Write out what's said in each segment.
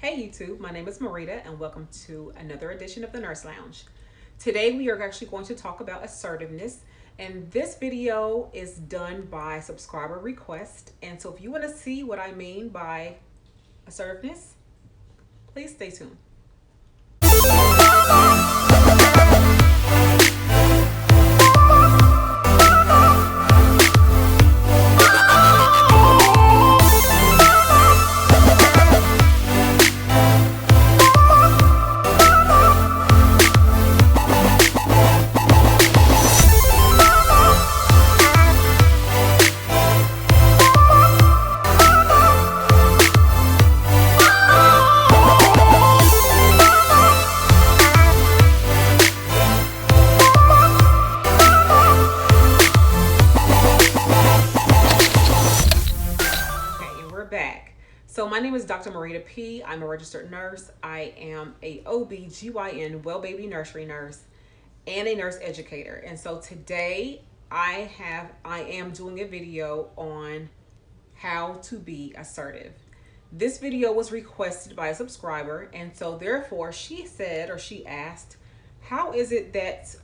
Hey YouTube, my name is Marida and welcome to another edition of the Nurse Lounge. Today we are actually going to talk about assertiveness, and this video is done by subscriber request. And so if you want to see what I mean by assertiveness, please stay tuned. So my name is Dr. Marida P. I'm a registered nurse. I am a OB/GYN, well baby nursery nurse, and a nurse educator. And so today I am doing a video on how to be assertive. This video was requested by a subscriber, and so therefore she asked, how is it that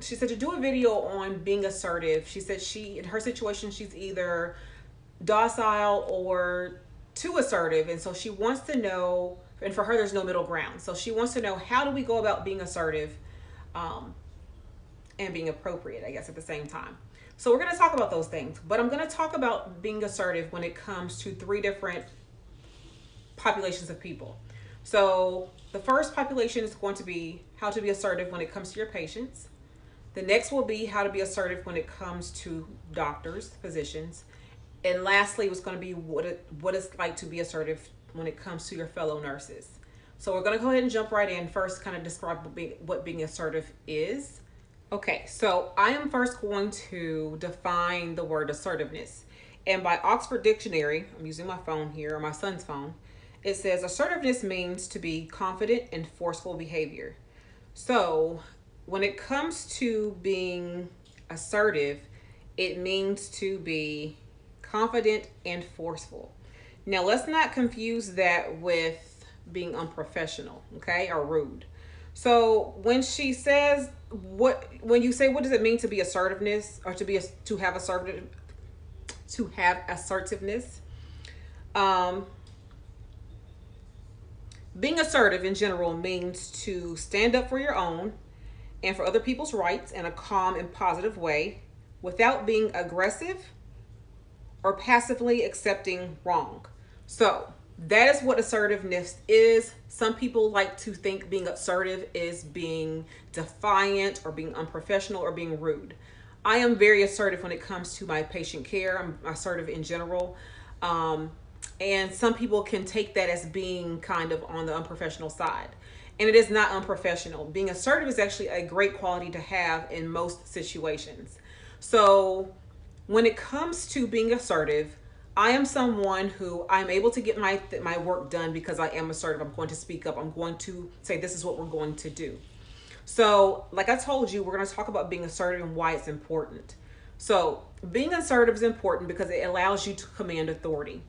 she said to do a video on being assertive. She said in her situation, she's either docile or too assertive, and so she wants to know, and for her there's no middle ground, so she wants to know, how do we go about being assertive and being appropriate, I guess, at the same time. So we're going to talk about those things, but I'm going to talk about being assertive when it comes to three different populations of people. So the first population is going to be how to be assertive when it comes to your patients. The next will be how to be assertive when it comes to doctors, physicians. And lastly, it's going to be what it's like to be assertive when it comes to your fellow nurses. So we're going to go ahead and jump right in. First, kind of describe what being assertive is. Okay, so I am first going to define the word assertiveness. And by Oxford Dictionary, I'm using my phone here, or my son's phone, it says assertiveness means to be confident in forceful behavior. So when it comes to being assertive, it means to be confident and forceful. Now let's not confuse that with being unprofessional, okay, or rude. So when she says when you say what does it mean to be assertiveness, or to have assertiveness, being assertive in general means to stand up for your own and for other people's rights in a calm and positive way without being aggressive or passively accepting wrong. So that is what assertiveness is. Some people like to think being assertive is being defiant or being unprofessional or being rude. I am very assertive when it comes to my patient care. I'm assertive in general. And some people can take that as being kind of on the unprofessional side. And it is not unprofessional. Being assertive is actually a great quality to have in most situations. So when it comes to being assertive, I am someone who I'm able to get my work done because I am assertive. I'm going to speak up. I'm going to say this is what we're going to do. So like I told you, we're going to talk about being assertive and why it's important. So being assertive is important because it allows you to command authority.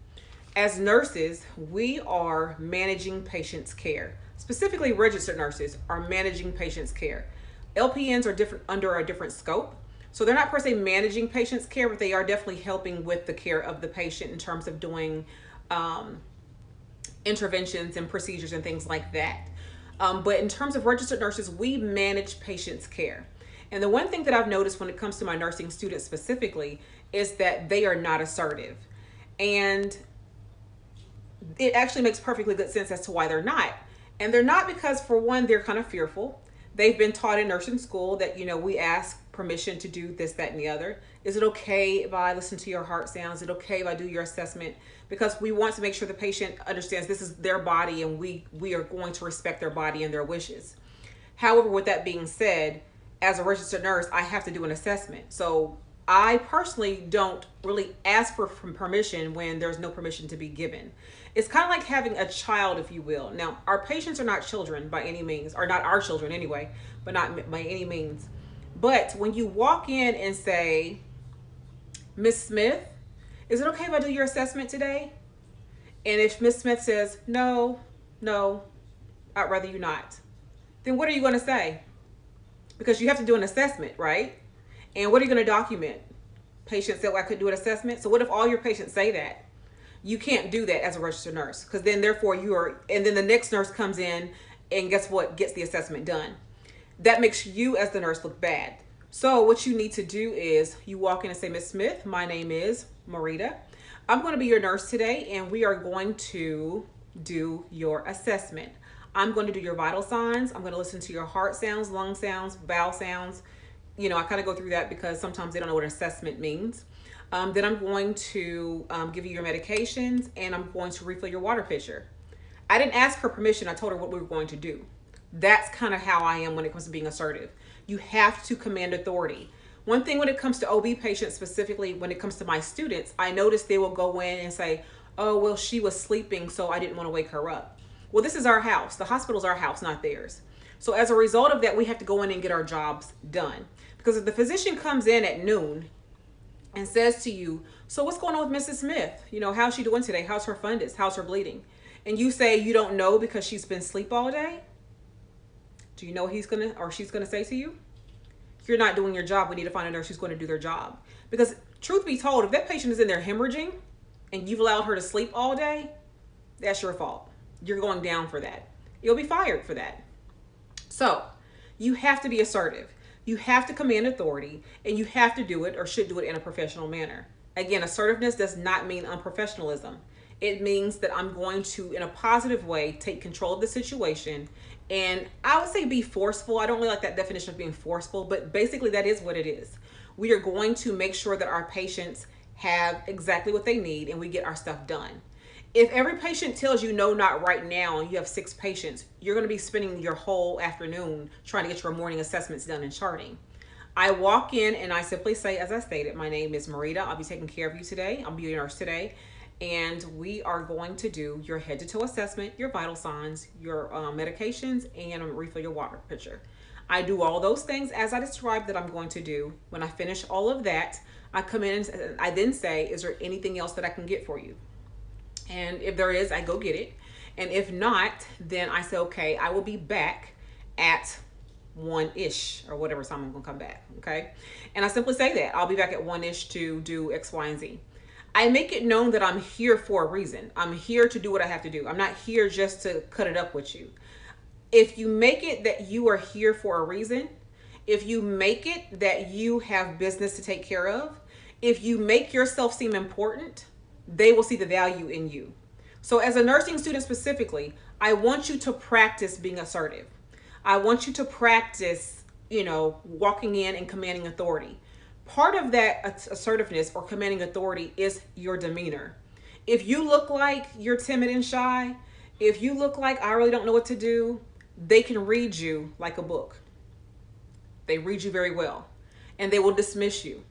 As nurses, we are managing patients' care. Specifically, registered nurses are managing patients' care. LPNs are under a different scope. So they're not per se managing patients' care, but they are definitely helping with the care of the patient in terms of doing interventions and procedures and things like that. But in terms of registered nurses, we manage patients' care. And the one thing that I've noticed when it comes to my nursing students specifically is that they are not assertive. And it actually makes perfectly good sense as to why they're not. And they're not because, for one, they're kind of fearful. They've been taught in nursing school that, we ask permission to do this, that, and the other. Is it okay if I listen to your heart sounds? Is it okay if I do your assessment? Because we want to make sure the patient understands this is their body and we are going to respect their body and their wishes. However, with that being said, as a registered nurse, I have to do an assessment. So I personally don't really ask for permission when there's no permission to be given. It's kind of like having a child, if you will. Now, our patients are not children by any means, or not our children anyway, but not by any means. But when you walk in and say, Miss Smith, is it okay if I do your assessment today? And if Miss Smith says, no, no, I'd rather you not. Then what are you going to say? Because you have to do an assessment, right? And what are you going to document? Patient said, well, I could do an assessment. So what if all your patients say that? You can't do that as a registered nurse, because then therefore and then the next nurse comes in and guess what? Gets the assessment done. That makes you as the nurse look bad. So what you need to do is you walk in and say, Miss Smith, my name is Marida. I'm going to be your nurse today, and we are going to do your assessment. I'm going to do your vital signs. I'm going to listen to your heart sounds, lung sounds, bowel sounds. You know, I kind of go through that because sometimes they don't know what assessment means. Then I'm going to give you your medications, and I'm going to refill your water pitcher. I didn't ask her permission. I told her what we were going to do. That's kind of how I am when it comes to being assertive. You have to command authority. One thing when it comes to OB patients, specifically when it comes to my students, I notice they will go in and say, oh, well, she was sleeping, so I didn't want to wake her up. Well, this is our house. The hospital's our house, not theirs. So as a result of that, we have to go in and get our jobs done. Because if the physician comes in at noon and says to you, so what's going on with Mrs. Smith? You know, how's she doing today? How's her fundus? How's her bleeding? And you say you don't know because she's been asleep all day. Do you know what he's going to or she's going to say to you? You're not doing your job. We need to find a nurse who's going to do their job. Because truth be told, if that patient is in there hemorrhaging and you've allowed her to sleep all day, that's your fault. You're going down for that. You'll be fired for that. So you have to be assertive. You have to command authority, and you have to do it or should do it in a professional manner. Again, assertiveness does not mean unprofessionalism. It means that I'm going to, in a positive way, take control of the situation. And I would say be forceful. I don't really like that definition of being forceful, but basically that is what it is. We are going to make sure that our patients have exactly what they need and we get our stuff done. If every patient tells you no, not right now, and you have 6 patients, you're going to be spending your whole afternoon trying to get your morning assessments done and charting. I walk in and I simply say, as I stated, my name is Marida. I'll be taking care of you today. I'll be your nurse today. And we are going to do your head to toe assessment, your vital signs, your medications, and refill your water pitcher. I do all those things as I described that I'm going to do. When I finish all of that, I come in and I then say, is there anything else that I can get for you? And if there is, I go get it. And if not, then I say, okay, I will be back at 1-ish or whatever time I'm going to come back. Okay. And I simply say that I'll be back at 1-ish to do X, Y, and Z. I make it known that I'm here for a reason. I'm here to do what I have to do. I'm not here just to cut it up with you. If you make it that you are here for a reason, if you make it that you have business to take care of, if you make yourself seem important, they will see the value in you. So as a nursing student specifically, I want you to practice being assertive. I want you to practice, walking in and commanding authority. Part of that assertiveness or commanding authority is your demeanor. If you look like you're timid and shy, if you look like I really don't know what to do, they can read you like a book. They read you very well, and they will dismiss you.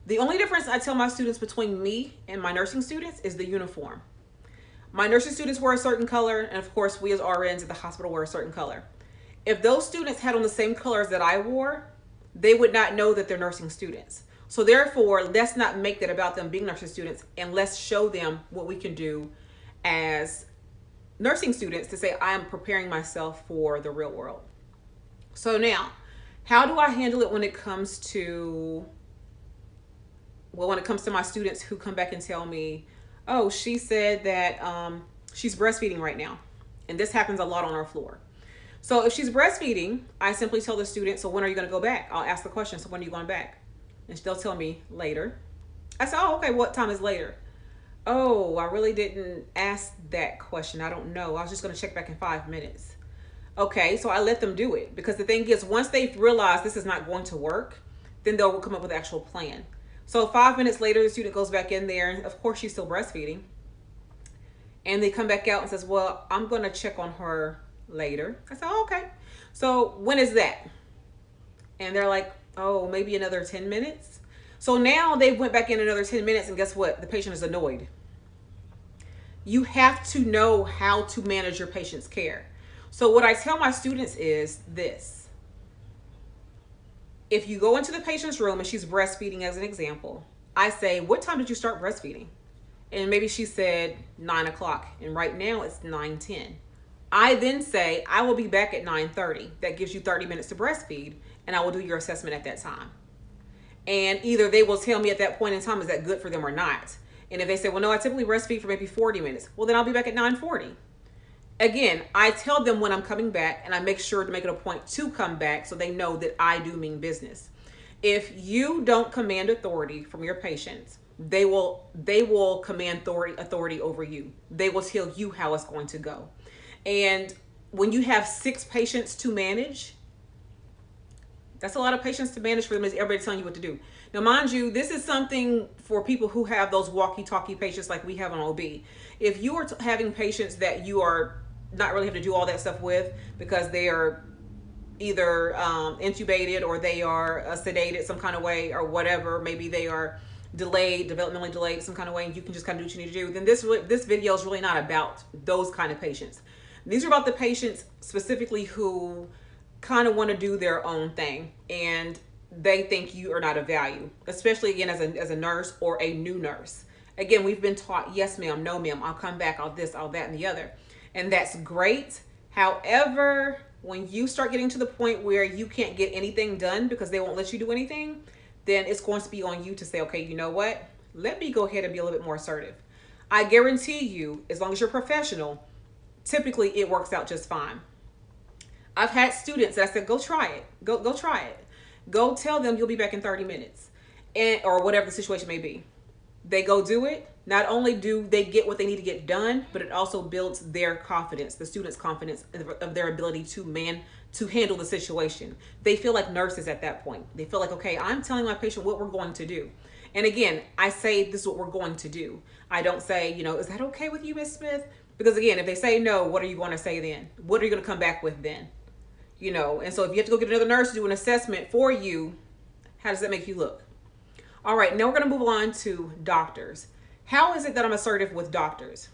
The only difference I tell my students between me and my nursing students is the uniform. My nursing students wear a certain color, and of course we as RNs at the hospital wear a certain color. If those students had on the same colors that I wore, they would not know that they're nursing students. So therefore, let's not make that about them being nursing students, and let's show them what we can do as nursing students to say, I am preparing myself for the real world. So now, how do I handle it when it comes to my students who come back and tell me, oh, she said that she's breastfeeding right now. And this happens a lot on our floor. So if she's breastfeeding, I simply tell the student, so when are you going to go back? I'll ask the question, so when are you going back? And they'll tell me later. I say, oh, okay, what time is later? Oh, I really didn't ask that question. I don't know. I was just going to check back in 5 minutes. Okay, so I let them do it. Because the thing is, once they realize this is not going to work, then they'll come up with an actual plan. So 5 minutes later, the student goes back in there, and of course she's still breastfeeding. And they come back out and says, well, I'm going to check on her later. I said, oh, okay. So when is that? And they're like, oh, maybe another 10 minutes. So now they went back in another 10 minutes, and guess what? The patient is annoyed. You have to know how to manage your patient's care. So what I tell my students is this. If you go into the patient's room and she's breastfeeding as an example, I say, what time did you start breastfeeding? And maybe she said 9 o'clock, and right now it's 9:10. I then say, I will be back at 9:30. That gives you 30 minutes to breastfeed, and I will do your assessment at that time. And either they will tell me at that point in time, is that good for them or not? And if they say, well, no, I typically breastfeed for maybe 40 minutes. Well, then I'll be back at 9:40. Again, I tell them when I'm coming back, and I make sure to make it a point to come back so they know that I do mean business. If you don't command authority from your patients, they will command authority over you. They will tell you how it's going to go. And when you have 6 patients to manage, that's a lot of patients to manage for them, is everybody telling you what to do. Now, mind you, this is something for people who have those walkie-talkie patients like we have on OB. If you are having patients that you are not really have to do all that stuff with because they are either intubated or they are sedated some kind of way or whatever, maybe they are delayed, developmentally delayed some kind of way, and you can just kind of do what you need to do, then this video is really not about those kind of patients. These are about the patients specifically who kind of want to do their own thing and they think you are not of value, especially again as a nurse or a new nurse. Again, we've been taught, yes ma'am, no ma'am, I'll come back, I'll this, I'll that, and the other. And that's great. However, when you start getting to the point where you can't get anything done because they won't let you do anything, then it's going to be on you to say, okay, you know what? Let me go ahead and be a little bit more assertive. I guarantee you, as long as you're professional, typically it works out just fine. I've had students that I said, go try it. Go try it. Go tell them you'll be back in 30 minutes or whatever the situation may be. They go do it. Not only do they get what they need to get done, but it also builds their confidence, the student's confidence of their ability to handle the situation. They feel like nurses at that point. They feel like, okay, I'm telling my patient what we're going to do. And again, I say this is what we're going to do. I don't say, is that okay with you, Miss Smith? Because again, if they say no, what are you going to say then? What are you going to come back with then? And so if you have to go get another nurse to do an assessment for you, how does that make you look? All right, now we're going to move on to doctors. How is it that I'm assertive with doctors?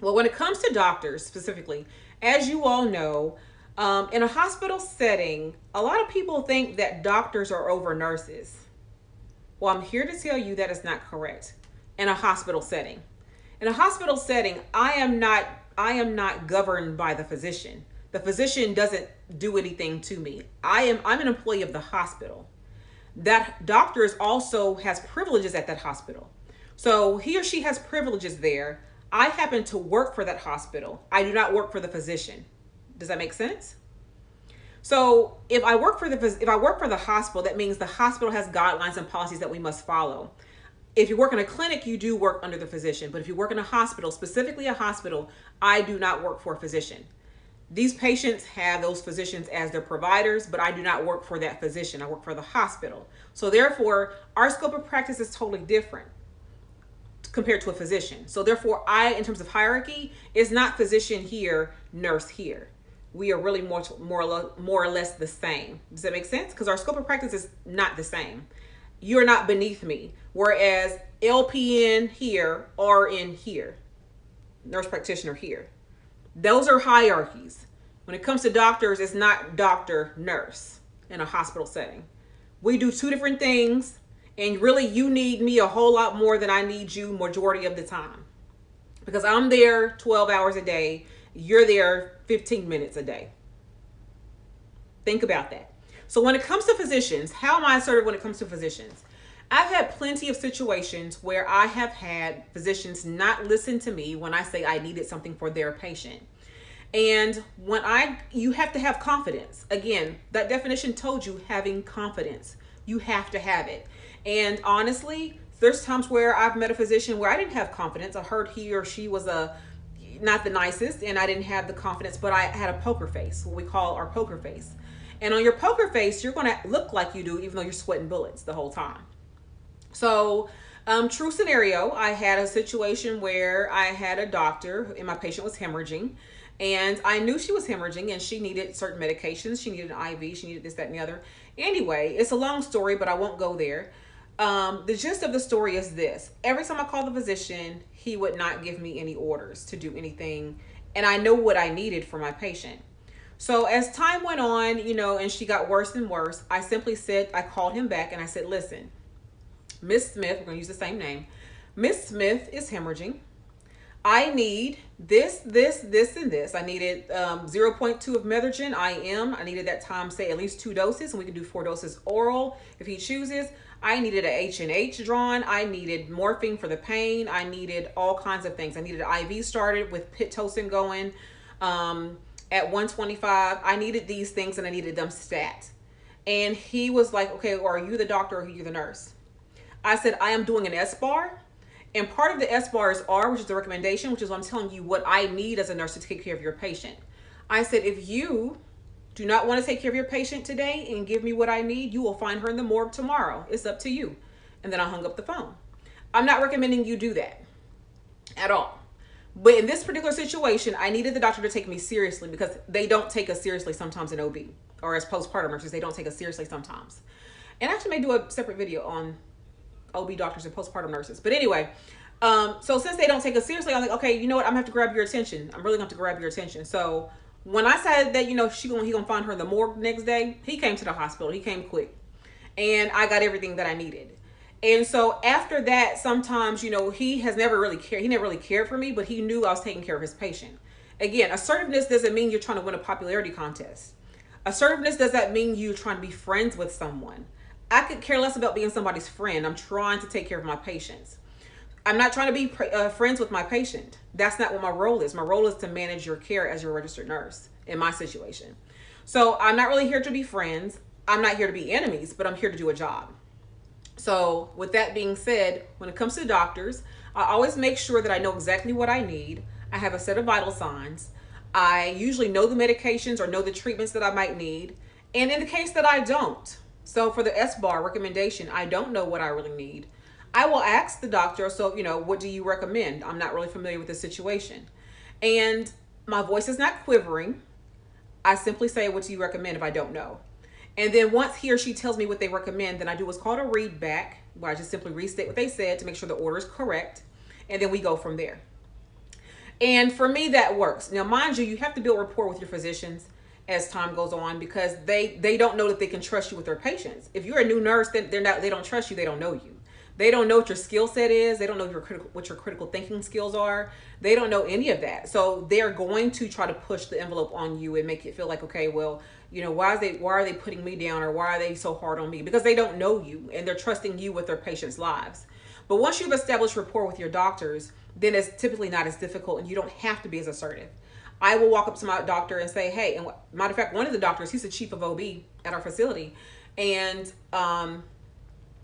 Well, when it comes to doctors specifically, as you all know, in a hospital setting, a lot of people think that doctors are over nurses. Well, I'm here to tell you that is not correct in a hospital setting. In a hospital setting, I am not governed by the physician. The physician doesn't do anything to me. I'm an employee of the hospital. That doctor also has privileges at that hospital. So he or she has privileges there. I happen to work for that hospital. I do not work for the physician. Does that make sense? So if I work for the hospital, that means the hospital has guidelines and policies that we must follow. If you work in a clinic, you do work under the physician. But if you work in a hospital, specifically a hospital, I do not work for a physician. These patients have those physicians as their providers, but I do not work for that physician. I work for the hospital. So therefore, our scope of practice is totally different compared to a physician. So therefore, in terms of hierarchy, is not physician here, nurse here. We are really more or less the same. Does that make sense? Because our scope of practice is not the same. You're not beneath me. Whereas LPN here, RN here, nurse practitioner here. Those are hierarchies. When it comes to doctors, it's not doctor, nurse in a hospital setting. We do 2 different things, and really you need me a whole lot more than I need you majority of the time. Because I'm there 12 hours a day, you're there 15 minutes a day. Think about that. So when it comes to physicians, how am I assertive when it comes to physicians? I've had plenty of situations where I have had physicians not listen to me when I say I needed something for their patient. And you have to have confidence. Again, that definition told you having confidence. You have to have it. And honestly, there's times where I've met a physician where I didn't have confidence. I heard he or she was not the nicest and I didn't have the confidence, but I had a poker face, what we call our poker face. And on your poker face, you're going to look like you do, even though you're sweating bullets the whole time. So, true scenario, I had a situation where I had a doctor and my patient was hemorrhaging, and I knew she was hemorrhaging and she needed certain medications. She needed an IV, she needed this, that, and the other. Anyway, it's a long story, but I won't go there. The gist of the story is this. Every time I called the physician, he would not give me any orders to do anything, and I know what I needed for my patient. So as time went on, and she got worse and worse, I called him back and I said, listen, Miss Smith, we're going to use the same name. Miss Smith is hemorrhaging. I need this, and this. I needed 0.2 of Methergin, IM. I needed that time, say, at least 2 doses, and we can do 4 doses oral if he chooses. I needed a H&H drawn. I needed morphine for the pain. I needed all kinds of things. I needed an IV started with Pitocin going at 125. I needed these things, and I needed them stat. And he was like, okay, well, are you the doctor or are you the nurse? I said, I am doing an S-bar. And part of the S-bar is R, which is the recommendation, which is I'm telling you what I need as a nurse to take care of your patient. I said, if you do not want to take care of your patient today and give me what I need, you will find her in the morgue tomorrow. It's up to you. And then I hung up the phone. I'm not recommending you do that at all. But in this particular situation, I needed the doctor to take me seriously because they don't take us seriously sometimes in OB, or as postpartum nurses, they don't take us seriously sometimes. And I actually may do a separate video on OB doctors and postpartum nurses. But anyway, so since they don't take us seriously, I'm like, okay, you know what? I'm gonna have to grab your attention. I'm really gonna have to grab your attention. So when I said that, you know, he gonna find her in the morgue next day, he came to the hospital. He came quick, and I got everything that I needed. And so after that, sometimes, you know, he never really cared for me, but he knew I was taking care of his patient. Again, assertiveness doesn't mean you're trying to win a popularity contest. Assertiveness doesn't mean you're trying to be friends with someone. I could care less about being somebody's friend. I'm trying to take care of my patients. I'm not trying to be friends with my patient. That's not what my role is. My role is to manage your care as your registered nurse in my situation. So I'm not really here to be friends. I'm not here to be enemies, but I'm here to do a job. So with that being said, when it comes to doctors, I always make sure that I know exactly what I need. I have a set of vital signs. I usually know the medications or know the treatments that I might need. And in the case that I don't, so for the S-bar recommendation, I don't know what I really need, I will ask the doctor, so, you know, what do you recommend? I'm not really familiar with the situation. And my voice is not quivering. I simply say, what do you recommend if I don't know? And then once he or she tells me what they recommend, then I do what's called a read back, where I just simply restate what they said to make sure the order is correct. And then we go from there. And for me, that works. Now, mind you, you have to build rapport with your physicians as time goes on, because they don't know that they can trust you with their patients. If you're a new nurse, then they don't trust you. They don't know you. They don't know what your skill set is. They don't know what your critical thinking skills are. They don't know any of that. So they're going to try to push the envelope on you and make it feel like, okay, well, you know, why are they putting me down, or why are they so hard on me? Because they don't know you and they're trusting you with their patients' lives. But once you've established rapport with your doctors, then it's typically not as difficult, and you don't have to be as assertive. I will walk up to my doctor and say, hey, and matter of fact, one of the doctors, he's the chief of OB at our facility. And I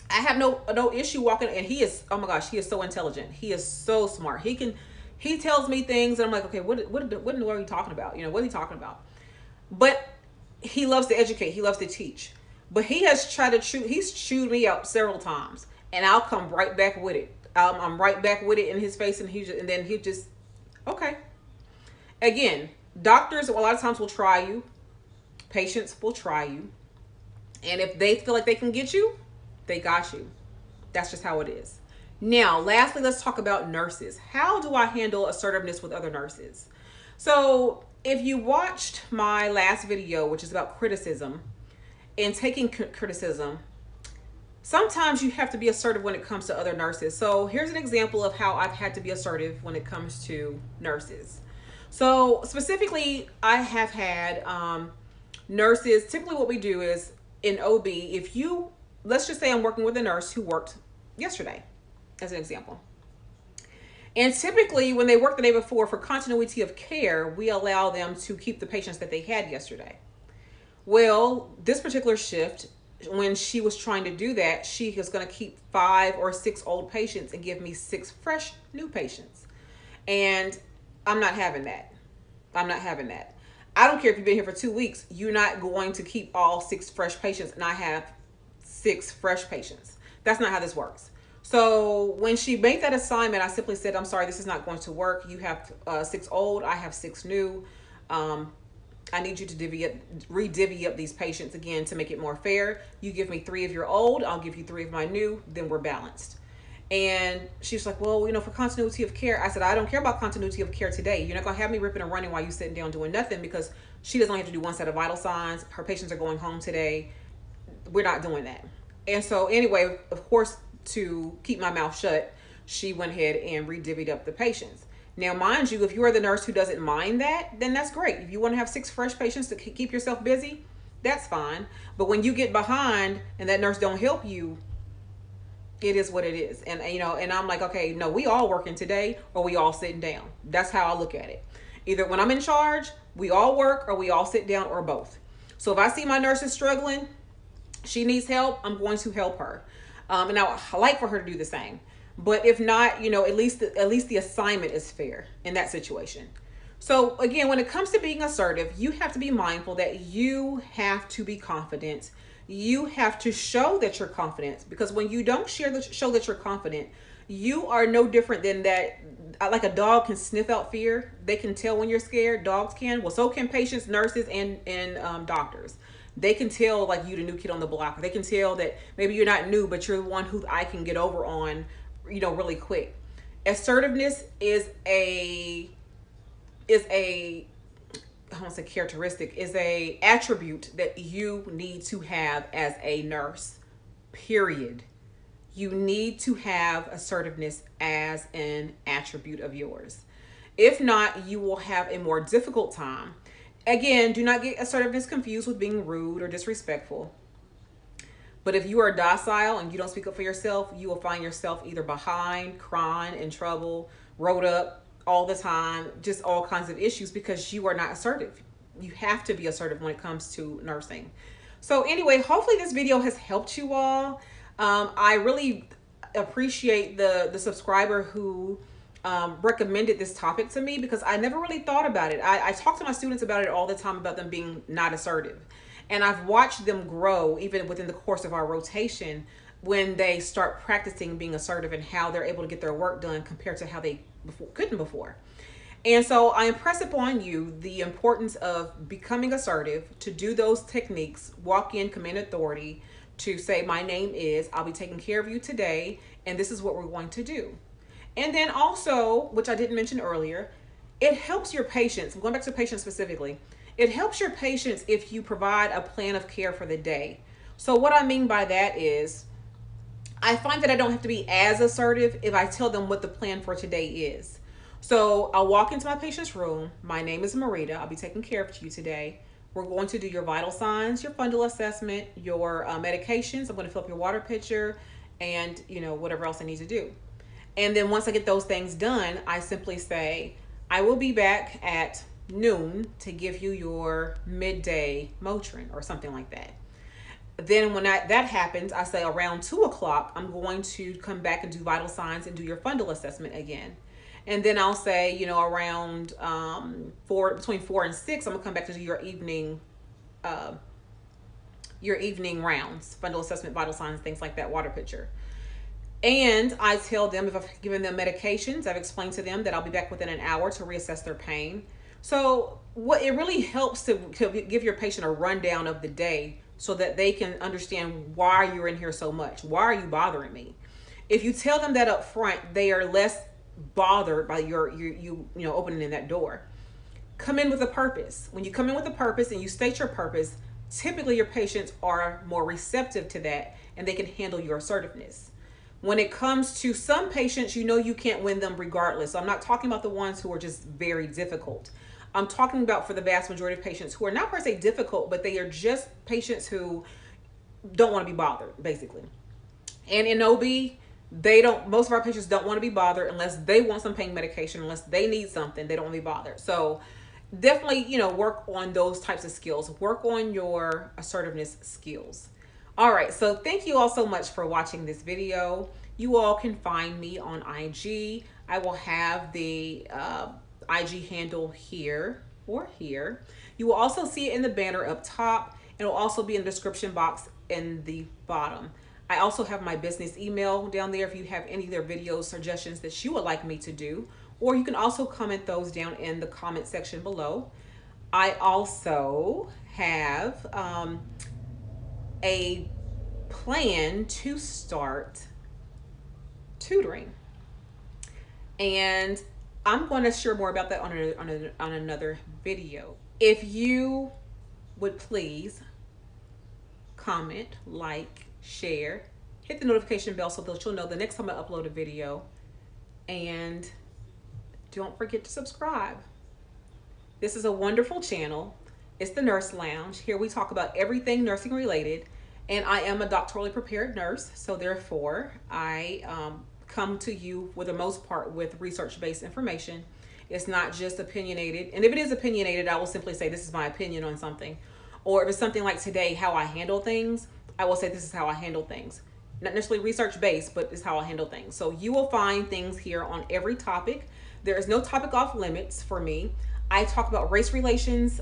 have no issue walking, and he is, oh my gosh, he is so intelligent. He is so smart. He tells me things and I'm like, okay, what in the world are you talking about? You know, what are you talking about? But he loves to educate. He loves to teach. But he has he's chewed me out several times, and I'll come right back with it. I'm right back with it in his face, and then he just, okay. Again, doctors a lot of times will try you. Patients will try you. And if they feel like they can get you, they got you. That's just how it is. Now, lastly, let's talk about nurses. How do I handle assertiveness with other nurses? So if you watched my last video, which is about criticism and taking criticism, sometimes you have to be assertive when it comes to other nurses. So here's an example of how I've had to be assertive when it comes to nurses. So specifically, I have had nurses. Typically what we do is in OB, let's just say I'm working with a nurse who worked yesterday, as an example. And typically when they work the day before, for continuity of care, we allow them to keep the patients that they had yesterday. Well, this particular shift, when she was trying to do that, she was going to keep 5 or 6 old patients and give me 6 fresh new patients. And I'm not having that. I'm not having that. I don't care if you've been here for 2 weeks. You're not going to keep all 6 fresh patients and I have 6 fresh patients. That's not how this works. So when she made that assignment, I simply said, I'm sorry, this is not going to work. You have 6 old. I have 6 new. I need you to re-divvy up these patients again to make it more fair. You give me 3 of your old. I'll give you 3 of my new. Then we're balanced. And she's like, well, you know, for continuity of care. I said, I don't care about continuity of care today. You're not going to have me ripping and running while you're sitting down doing nothing, because she doesn't only have to do 1 set of vital signs. Her patients are going home today. We're not doing that. And so anyway, of course, to keep my mouth shut, she went ahead and re-divvied up the patients. Now, mind you, if you are the nurse who doesn't mind that, then that's great. If you want to have 6 fresh patients to keep yourself busy, that's fine. But when you get behind and that nurse don't help you, it is what it is. And and I'm like, okay, no, we all working today, or we all sitting down. That's how I look at it. Either when I'm in charge, we all work, or we all sit down, or both. So if I see my nurse is struggling, she needs help, I'm going to help her. And I like for her to do the same. But if not, at least the assignment is fair in that situation. So again, when it comes to being assertive, you have to be mindful that you have to be confident. You have to show that you're confident, because when you don't show that you're confident, you are no different than that. Like a dog can sniff out fear. They can tell when you're scared. Dogs can. Well, so can patients, nurses, and doctors. They can tell, like, you the new kid on the block. They can tell that maybe you're not new, but you're the one who I can get over on, really quick. Assertiveness is a I don't want to say characteristic, is a attribute that you need to have as a nurse. Period. You need to have assertiveness as an attribute of yours. If not, you will have a more difficult time. Again, do not get assertiveness confused with being rude or disrespectful. But if you are docile and you don't speak up for yourself, you will find yourself either behind, crying, in trouble, wrote up all the time, just all kinds of issues, because you are not assertive. You have to be assertive when it comes to nursing. So anyway, hopefully this video has helped you all. I really appreciate the subscriber who recommended this topic to me, because I never really thought about it. I talk to my students about it all the time, about them being not assertive. And I've watched them grow even within the course of our rotation when they start practicing being assertive, and how they're able to get their work done compared to how they couldn't before. And so I impress upon you the importance of becoming assertive, to do those techniques, walk in, command authority, to say, my name is, I'll be taking care of you today, and this is what we're going to do. And then also, which I didn't mention earlier, it helps your patients. I'm going back to patients specifically. It helps your patients if you provide a plan of care for the day. So what I mean by that is, I find that I don't have to be as assertive if I tell them what the plan for today is. So I'll walk into my patient's room. My name is Marida. I'll be taking care of you today. We're going to do your vital signs, your fundal assessment, your medications. I'm going to fill up your water pitcher, and whatever else I need to do. And then once I get those things done, I simply say, I will be back at noon to give you your midday Motrin or something like that. Then when that happens, I say around 2 o'clock, I'm going to come back and do vital signs and do your fundal assessment again. And then I'll say, around between 4 and 6, I'm gonna come back to do your evening rounds, fundal assessment, vital signs, things like that, water pitcher. And I tell them, if I've given them medications, I've explained to them that I'll be back within an hour to reassess their pain. So what it really helps to give your patient a rundown of the day, so that they can understand why you're in here so much. Why are you bothering me? If you tell them that up front, they are less bothered by you opening in that door. Come in with a purpose. When you come in with a purpose and you state your purpose, typically your patients are more receptive to that, and they can handle your assertiveness. When it comes to some patients, you can't win them regardless. So I'm not talking about the ones who are just very difficult. I'm talking about for the vast majority of patients who are not per se difficult, but they are just patients who don't want to be bothered, basically. And in OB, most of our patients don't want to be bothered unless they want some pain medication, unless they need something, they don't want to be bothered. So definitely, work on those types of skills. Work on your assertiveness skills. All right, so thank you all so much for watching this video. You all can find me on IG. I will have the IG handle here or here. You will also see it in the banner up top. It will also be in the description box in the bottom. I also have my business email down there if you have any of their video suggestions that you would like me to do, or you can also comment those down in the comment section below. I also have a plan to start tutoring, and I'm going to share more about that on another video. If you would please comment, like, share, hit the notification bell so that you'll know the next time I upload a video, and don't forget to subscribe. This is a wonderful channel. It's the Nurse Lounge. Here we talk about everything nursing related, and I am a doctorally prepared nurse, so therefore I come to you for the most part with research-based information. It's not just opinionated, and if it is opinionated, I will simply say this is my opinion on something. Or if it's something like today, how I handle things, I will say this is how I handle things. Not necessarily research-based, but it's how I handle things. So you will find things here on every topic. There is no topic off limits for me. I talk about race relations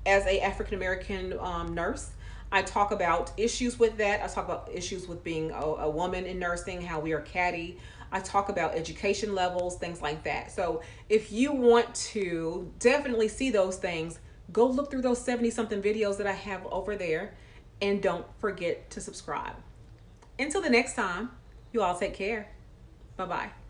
as a African American nurse. I talk about issues with that. I talk about issues with being a woman in nursing, how we are catty. I talk about education levels, things like that. So if you want to definitely see those things, go look through those 70-something videos that I have over there, and don't forget to subscribe. Until the next time, you all take care. Bye-bye.